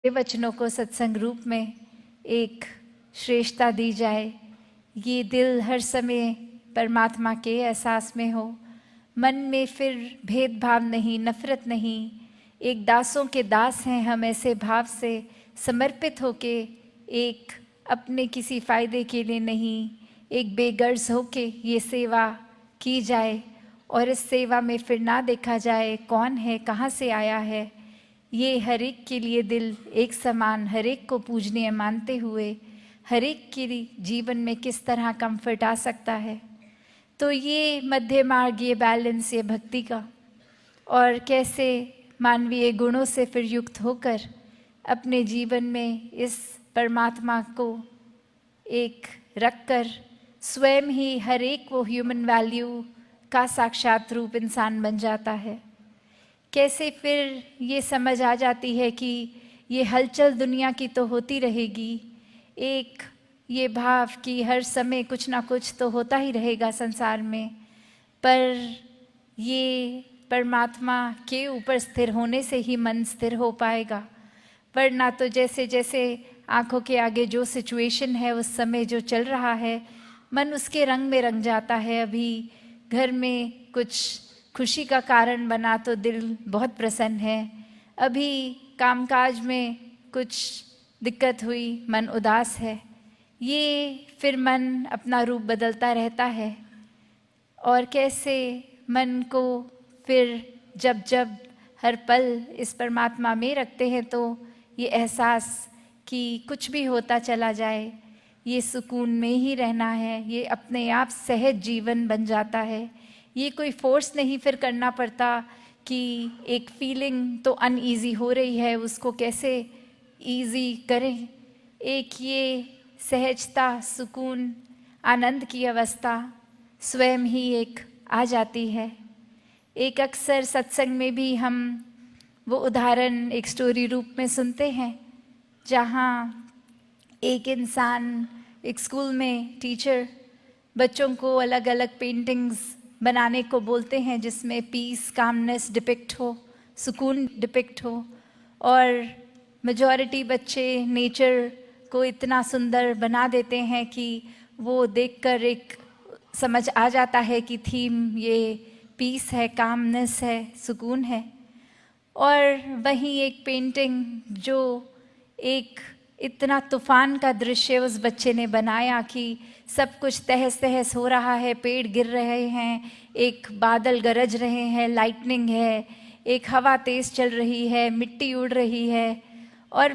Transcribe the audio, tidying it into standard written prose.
ये वचनों को सत्संग रूप में एक श्रेष्ठता दी जाए। ये दिल हर समय परमात्मा के एहसास में हो, मन में फिर भेदभाव नहीं, नफरत नहीं। एक दासों के दास हैं हम, ऐसे भाव से समर्पित होके, एक अपने किसी फ़ायदे के लिए नहीं, एक बेगर्ज होके ये सेवा की जाए। और इस सेवा में फिर ना देखा जाए कौन है, कहाँ से आया है। ये हर एक के लिए दिल एक समान, हर एक को पूजनीय मानते हुए हर एक के जीवन में किस तरह कंफर्ट आ सकता है। तो ये मध्य मार्ग, ये बैलेंस, ये भक्ति का, और कैसे मानवीय गुणों से फिर युक्त होकर अपने जीवन में इस परमात्मा को एक रखकर स्वयं ही हर एक वो ह्यूमन वैल्यू का साक्षात रूप इंसान बन जाता है। कैसे फिर ये समझ आ जाती है कि ये हलचल दुनिया की तो होती रहेगी, एक ये भाव कि हर समय कुछ ना कुछ तो होता ही रहेगा संसार में, पर ये परमात्मा के ऊपर स्थिर होने से ही मन स्थिर हो पाएगा। वरना तो जैसे जैसे आँखों के आगे जो सिचुएशन है, उस समय जो चल रहा है, मन उसके रंग में रंग जाता है। अभी घर में कुछ खुशी का कारण बना तो दिल बहुत प्रसन्न है, अभी कामकाज में कुछ दिक्कत हुई, मन उदास है। ये फिर मन अपना रूप बदलता रहता है। और कैसे मन को फिर जब जब हर पल इस परमात्मा में रखते हैं तो ये एहसास कि कुछ भी होता चला जाए, ये सुकून में ही रहना है, ये अपने आप सहज जीवन बन जाता है। ये कोई फोर्स नहीं फिर करना पड़ता कि एक फीलिंग तो अनईजी हो रही है, उसको कैसे ईजी करें। एक ये सहजता, सुकून, आनंद की अवस्था स्वयं ही एक आ जाती है। एक अक्सर सत्संग में भी हम वो उदाहरण एक स्टोरी रूप में सुनते हैं, जहाँ एक इंसान, एक स्कूल में टीचर बच्चों को अलग अलग पेंटिंग्स बनाने को बोलते हैं जिसमें पीस, कामनेस डिपिक्ट हो, सुकून डिपिक्ट हो। और मेजॉरिटी बच्चे नेचर को इतना सुंदर बना देते हैं कि वो देखकर एक समझ आ जाता है कि थीम ये पीस है, कामनेस है, सुकून है। और वहीं एक पेंटिंग जो एक इतना तूफान का दृश्य उस बच्चे ने बनाया कि सब कुछ तहस तहस हो रहा है, पेड़ गिर रहे हैं, एक बादल गरज रहे हैं, लाइटनिंग है, एक हवा तेज़ चल रही है, मिट्टी उड़ रही है। और